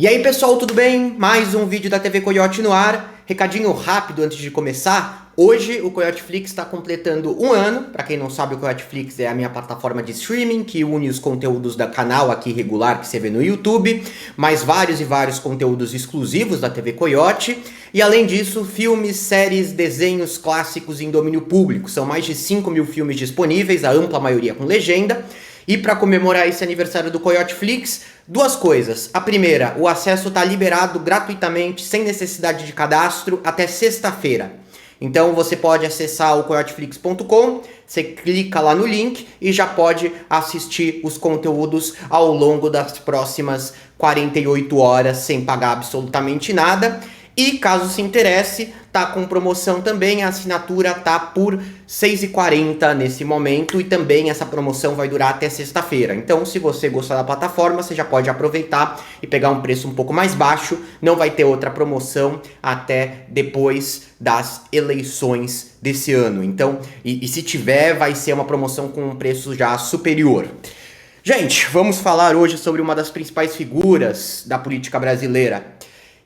E aí pessoal, tudo bem? Mais um vídeo da TV Coyote no ar. Recadinho rápido antes de começar. Hoje o Coyote Flix está completando um ano. Para quem não sabe, o Coyote Flix é a minha plataforma de streaming que une os conteúdos do canal aqui regular que você vê no YouTube, mais vários e vários conteúdos exclusivos da TV Coyote. E além disso, filmes, séries, desenhos clássicos em domínio público. São mais de 5.000 filmes disponíveis, a ampla maioria com legenda. E para comemorar esse aniversário do Coyote Flix, duas coisas. A primeira, o acesso está liberado gratuitamente, sem necessidade de cadastro, até sexta-feira. Então você pode acessar o coyoteflix.com, você clica lá no link e já pode assistir os conteúdos ao longo das próximas 48 horas sem pagar absolutamente nada. E caso se interesse, tá com promoção também, a assinatura tá por R$ 6,40 nesse momento e também essa promoção vai durar até sexta-feira. Então, se você gostar da plataforma, você já pode aproveitar e pegar um preço um pouco mais baixo. Não vai ter outra promoção até depois das eleições desse ano. Então, e se tiver, vai ser uma promoção com um preço já superior. Gente, vamos falar hoje sobre uma das principais figuras da política brasileira.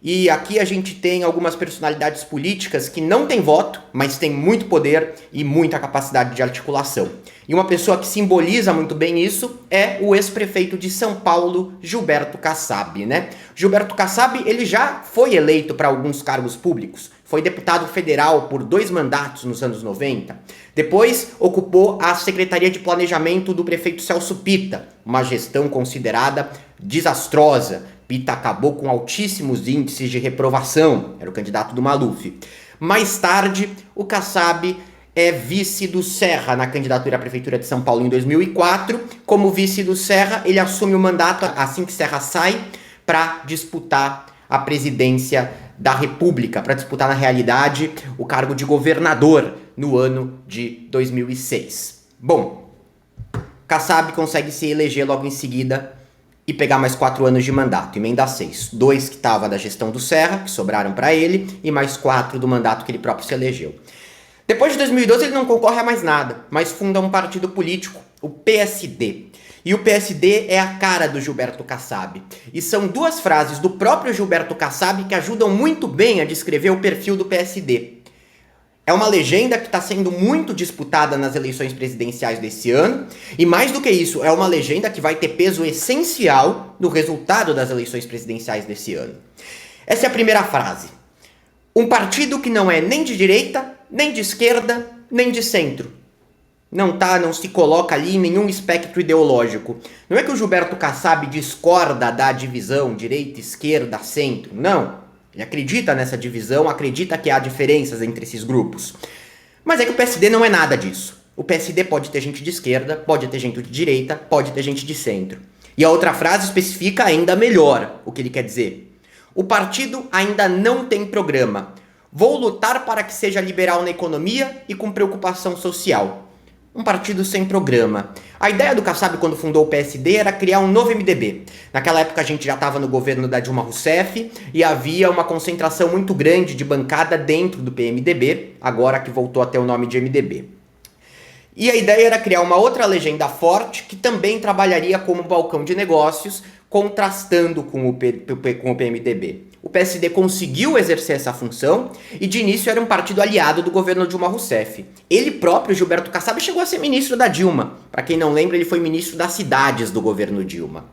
E aqui a gente tem algumas personalidades políticas que não têm voto, mas têm muito poder e muita capacidade de articulação. E uma pessoa que simboliza muito bem isso é o ex-prefeito de São Paulo, Gilberto Kassab, né? Gilberto Kassab, ele já foi eleito para alguns cargos públicos. Foi deputado federal por 2 mandatos nos anos 90. Depois ocupou a Secretaria de Planejamento do prefeito Celso Pitta, uma gestão considerada desastrosa. Pitta acabou com altíssimos índices de reprovação, era o candidato do Maluf. Mais tarde, o Kassab é vice do Serra na candidatura à Prefeitura de São Paulo em 2004. Como vice do Serra, ele assume o mandato assim que Serra sai para disputar a presidência da República, para disputar na realidade o cargo de governador no ano de 2006. Bom, Kassab consegue se eleger logo em seguida e pegar mais 4 anos de mandato, emenda 6. 2 que estava da gestão do Serra, que sobraram para ele, e mais 4 do mandato que ele próprio se elegeu. Depois de 2012 ele não concorre a mais nada, mas funda um partido político, o PSD. E o PSD é a cara do Gilberto Kassab. E são 2 frases do próprio Gilberto Kassab que ajudam muito bem a descrever o perfil do PSD. É uma legenda que está sendo muito disputada nas eleições presidenciais desse ano, e mais do que isso, é uma legenda que vai ter peso essencial no resultado das eleições presidenciais desse ano. Essa é a primeira frase. Um partido que não é nem de direita, nem de esquerda, nem de centro. Não se coloca ali em nenhum espectro ideológico. Não é que o Gilberto Kassab discorda da divisão direita, esquerda, centro, não. Ele acredita nessa divisão, acredita que há diferenças entre esses grupos. Mas é que o PSD não é nada disso. O PSD pode ter gente de esquerda, pode ter gente de direita, pode ter gente de centro. E a outra frase especifica ainda melhor o que ele quer dizer. O partido ainda não tem programa. Vou lutar para que seja liberal na economia e com preocupação social. Um partido sem programa. A ideia do Kassab quando fundou o PSD era criar um novo MDB. Naquela época a gente já estava no governo da Dilma Rousseff e havia uma concentração muito grande de bancada dentro do PMDB, agora que voltou a ter o nome de MDB. E a ideia era criar uma outra legenda forte que também trabalharia como balcão de negócios, contrastando com o PMDB. O PSD conseguiu exercer essa função e de início era um partido aliado do governo Dilma Rousseff. Ele próprio, Gilberto Kassab, chegou a ser ministro da Dilma. Para quem não lembra, ele foi ministro das cidades do governo Dilma.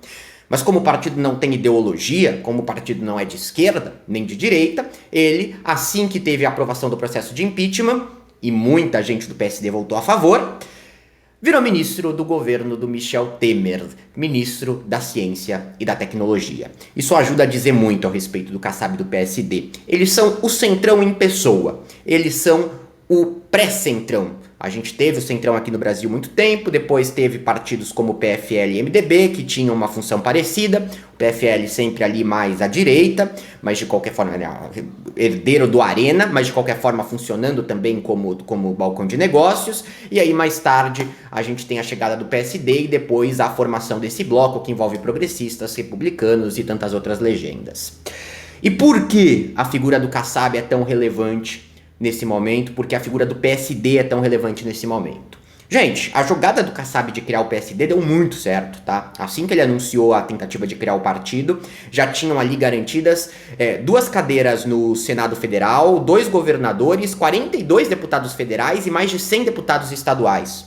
Mas como o partido não tem ideologia, como o partido não é de esquerda nem de direita, ele, assim que teve a aprovação do processo de impeachment, e muita gente do PSD votou a favor, virou ministro do governo do Michel Temer, ministro da Ciência e da Tecnologia. Isso ajuda a dizer muito a respeito do Kassab e do PSD. Eles são o centrão em pessoa, eles são o pré-centrão. A gente teve o centrão aqui no Brasil muito tempo, depois teve partidos como o PFL e MDB, que tinham uma função parecida, o PFL sempre ali mais à direita, mas de qualquer forma, herdeiro do Arena, mas de qualquer forma funcionando também como balcão de negócios, e aí mais tarde a gente tem a chegada do PSD e depois a formação desse bloco que envolve progressistas, republicanos e tantas outras legendas. E por que a figura do Kassab é tão relevante nesse momento? Porque a figura do PSD é tão relevante nesse momento? Gente, a jogada do Kassab de criar o PSD deu muito certo, tá? Assim que ele anunciou a tentativa de criar o partido, já tinham ali garantidas 2 cadeiras no Senado Federal, 2 governadores, 42 deputados federais e mais de 100 deputados estaduais.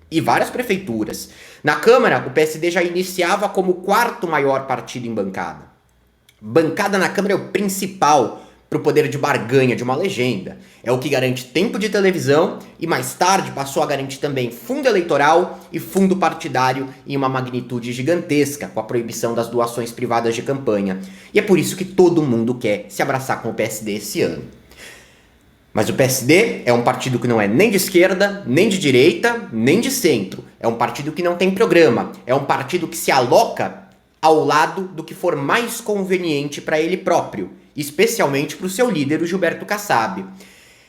E várias prefeituras. Na Câmara, o PSD já iniciava como o 4º maior partido em bancada. Bancada na Câmara é o principal para o poder de barganha de uma legenda. É o que garante tempo de televisão e mais tarde passou a garantir também fundo eleitoral e fundo partidário em uma magnitude gigantesca, com a proibição das doações privadas de campanha. E é por isso que todo mundo quer se abraçar com o PSD esse ano. Mas o PSD é um partido que não é nem de esquerda, nem de direita, nem de centro. É um partido que não tem programa. É um partido que se aloca ao lado do que for mais conveniente para ele próprio, especialmente para o seu líder, o Gilberto Kassab.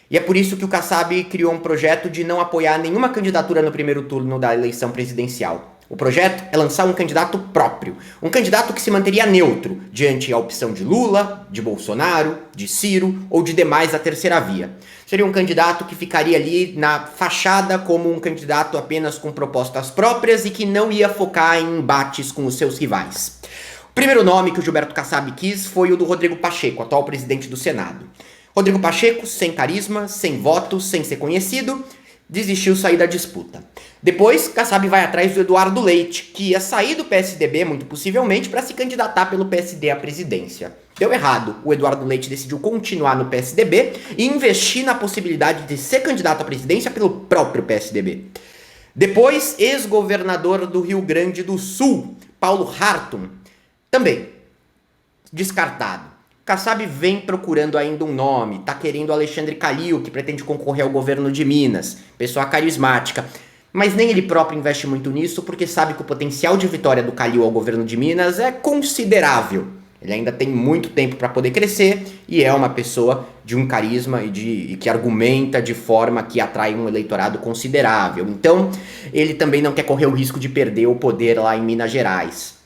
E é por isso que o Kassab criou um projeto de não apoiar nenhuma candidatura no primeiro turno da eleição presidencial. O projeto é lançar um candidato próprio, um candidato que se manteria neutro diante a opção de Lula, de Bolsonaro, de Ciro ou de demais da terceira via. Seria um candidato que ficaria ali na fachada como um candidato apenas com propostas próprias e que não ia focar em embates com os seus rivais. O primeiro nome que o Gilberto Kassab quis foi o do Rodrigo Pacheco, atual presidente do Senado. Rodrigo Pacheco, sem carisma, sem votos, sem ser conhecido, desistiu sair da disputa. Depois, Kassab vai atrás do Eduardo Leite, que ia sair do PSDB, muito possivelmente, para se candidatar pelo PSD à presidência. Deu errado. O Eduardo Leite decidiu continuar no PSDB e investir na possibilidade de ser candidato à presidência pelo próprio PSDB. Depois, ex-governador do Rio Grande do Sul, Paulo Hartung, também descartado. Kassab vem procurando ainda um nome, tá querendo Alexandre Calil, que pretende concorrer ao governo de Minas, pessoa carismática. Mas nem ele próprio investe muito nisso, porque sabe que o potencial de vitória do Calil ao governo de Minas é considerável. Ele ainda tem muito tempo para poder crescer e é uma pessoa de um carisma e que argumenta de forma que atrai um eleitorado considerável. Então, ele também não quer correr o risco de perder o poder lá em Minas Gerais.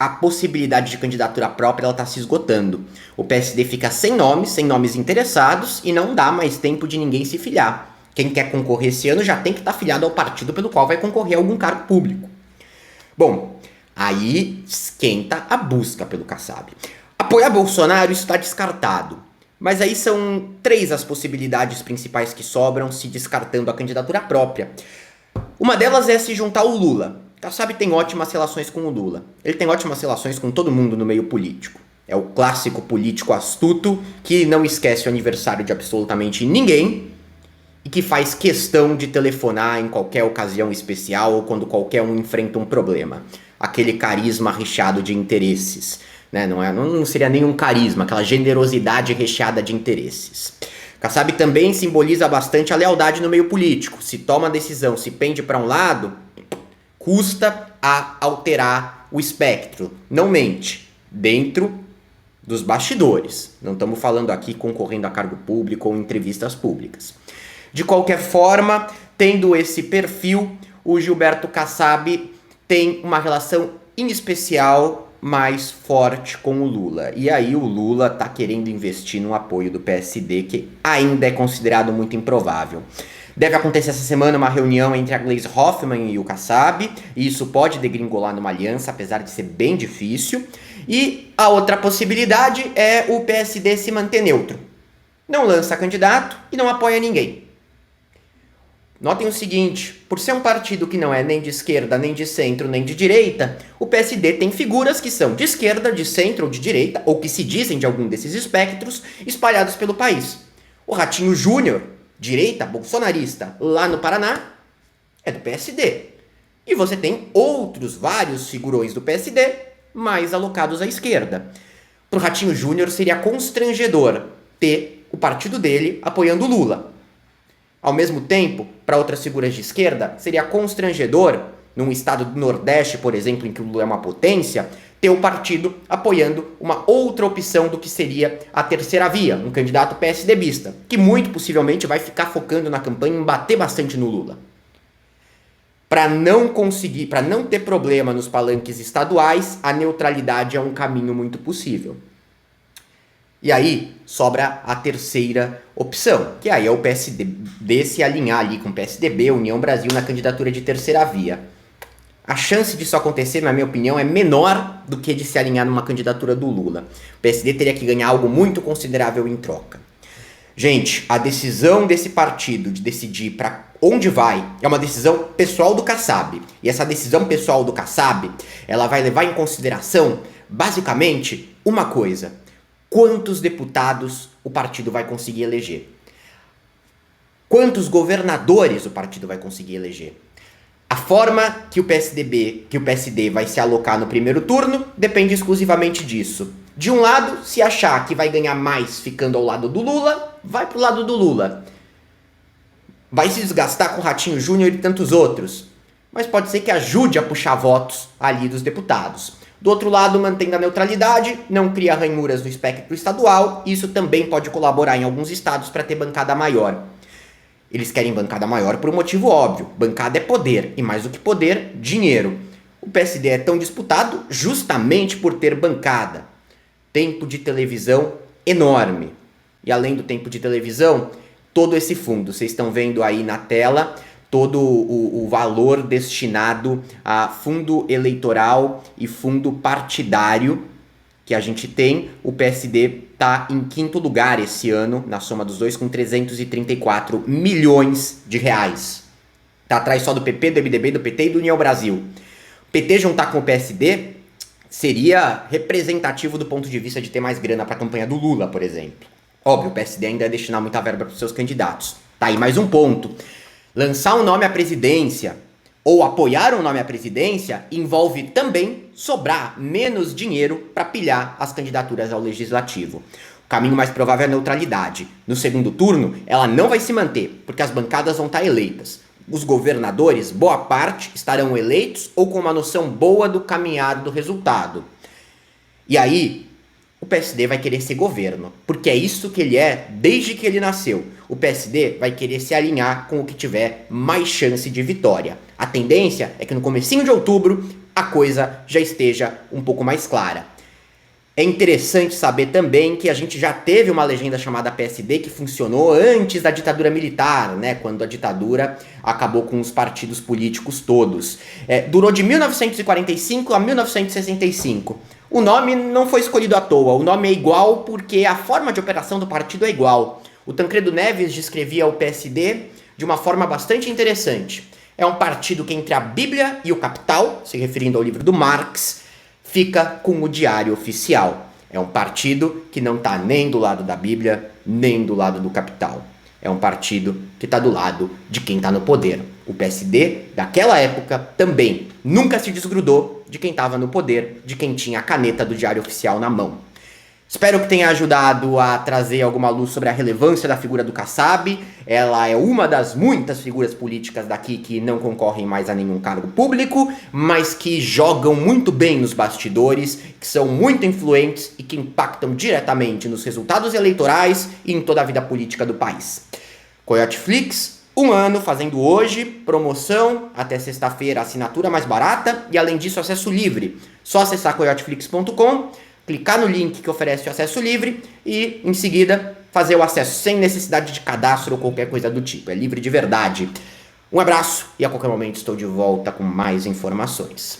A possibilidade de candidatura própria está se esgotando. O PSD fica sem nomes interessados e não dá mais tempo de ninguém se filiar. Quem quer concorrer esse ano já tem que estar filiado ao partido pelo qual vai concorrer a algum cargo público. Bom, aí esquenta a busca pelo Kassab. Apoiar Bolsonaro está descartado. Mas aí são 3 as possibilidades principais que sobram, se descartando a candidatura própria. Uma delas é se juntar ao Lula. Kassab tem ótimas relações com o Lula. Ele tem ótimas relações com todo mundo no meio político. É o clássico político astuto que não esquece o aniversário de absolutamente ninguém e que faz questão de telefonar em qualquer ocasião especial ou quando qualquer um enfrenta um problema. Aquele carisma recheado de interesses. Né? Não seria nenhum carisma, aquela generosidade recheada de interesses. Kassab também simboliza bastante a lealdade no meio político. Se toma a decisão, se pende para um lado, custa a alterar o espectro. Não mente. Dentro dos bastidores. Não estamos falando aqui concorrendo a cargo público ou em entrevistas públicas. De qualquer forma, tendo esse perfil, o Gilberto Kassab tem uma relação em especial mais forte com o Lula. E aí o Lula está querendo investir no apoio do PSD, que ainda é considerado muito improvável. Deve acontecer essa semana uma reunião entre a Gleisi Hoffmann e o Kassab, e isso pode degringolar numa aliança, apesar de ser bem difícil. E a outra possibilidade é o PSD se manter neutro. Não lança candidato e não apoia ninguém. Notem o seguinte, por ser um partido que não é nem de esquerda, nem de centro, nem de direita, o PSD tem figuras que são de esquerda, de centro ou de direita, ou que se dizem de algum desses espectros, espalhados pelo país. O Ratinho Júnior, direita bolsonarista, lá no Paraná, é do PSD. E você tem outros vários figurões do PSD, mais alocados à esquerda. Para o Ratinho Júnior seria constrangedor ter o partido dele apoiando o Lula. Ao mesmo tempo, para outras figuras de esquerda, seria constrangedor, num estado do Nordeste, por exemplo, em que o Lula é uma potência, ter o partido apoiando uma outra opção do que seria a terceira via, um candidato PSDBista, que muito possivelmente vai ficar focando na campanha em bater bastante no Lula. Para não ter problema nos palanques estaduais, a neutralidade é um caminho muito possível. E aí sobra a terceira opção, que aí é o PSD se alinhar ali com o PSDB, União Brasil, na candidatura de terceira via. A chance disso acontecer, na minha opinião, é menor do que de se alinhar numa candidatura do Lula. O PSD teria que ganhar algo muito considerável em troca. Gente, a decisão desse partido de decidir para onde vai é uma decisão pessoal do Kassab. E essa decisão pessoal do Kassab, ela vai levar em consideração, basicamente, uma coisa: quantos deputados o partido vai conseguir eleger? Quantos governadores o partido vai conseguir eleger? A forma que o PSD vai se alocar no primeiro turno depende exclusivamente disso. De um lado, se achar que vai ganhar mais ficando ao lado do Lula, vai pro lado do Lula. Vai se desgastar com o Ratinho Júnior e tantos outros, mas pode ser que ajude a puxar votos ali dos deputados. Do outro lado, mantendo a neutralidade, não cria ranhuras no espectro estadual, e isso também pode colaborar em alguns estados para ter bancada maior. Eles querem bancada maior por um motivo óbvio: bancada é poder, e mais do que poder, dinheiro. O PSD é tão disputado justamente por ter bancada. Tempo de televisão enorme. E além do tempo de televisão, todo esse fundo, vocês estão vendo aí na tela, todo o valor destinado a fundo eleitoral e fundo partidário que a gente tem. O PSD está em quinto lugar esse ano, na soma dos dois, com 334 milhões de reais. Está atrás só do PP, do MDB, do PT e do União Brasil. O PT juntar com o PSD seria representativo do ponto de vista de ter mais grana para a campanha do Lula, por exemplo. Óbvio, o PSD ainda é destinar muita verba para os seus candidatos. Tá aí mais um ponto. Lançar um nome à presidência ou apoiar um nome à presidência envolve também sobrar menos dinheiro para pilhar as candidaturas ao legislativo. O caminho mais provável é a neutralidade. No segundo turno, ela não vai se manter, porque as bancadas vão estar eleitas. Os governadores, boa parte, estarão eleitos ou com uma noção boa do caminhar do resultado. E aí, o PSD vai querer ser governo, porque é isso que ele é desde que ele nasceu. O PSD vai querer se alinhar com o que tiver mais chance de vitória. A tendência é que no comecinho de outubro a coisa já esteja um pouco mais clara. É interessante saber também que a gente já teve uma legenda chamada PSD que funcionou antes da ditadura militar, né? Quando a ditadura acabou com os partidos políticos todos. Durou de 1945 a 1965. O nome não foi escolhido à toa, o nome é igual porque a forma de operação do partido é igual. O Tancredo Neves descrevia o PSD de uma forma bastante interessante. É um partido que entre a Bíblia e o Capital, se referindo ao livro do Marx, fica com o diário oficial. É um partido que não está nem do lado da Bíblia, nem do lado do Capital. É um partido que está do lado de quem está no poder. O PSD, daquela época, também nunca se desgrudou de quem estava no poder, de quem tinha a caneta do diário oficial na mão. Espero que tenha ajudado a trazer alguma luz sobre a relevância da figura do Kassab. Ela é uma das muitas figuras políticas daqui que não concorrem mais a nenhum cargo público, mas que jogam muito bem nos bastidores, que são muito influentes e que impactam diretamente nos resultados eleitorais e em toda a vida política do país. Coyote Flix, 1 ano fazendo hoje, promoção até sexta-feira, assinatura mais barata e além disso acesso livre. Só acessar coyoteflix.com, clicar no link que oferece o acesso livre e, em seguida, fazer o acesso sem necessidade de cadastro ou qualquer coisa do tipo. É livre de verdade. Um abraço e a qualquer momento estou de volta com mais informações.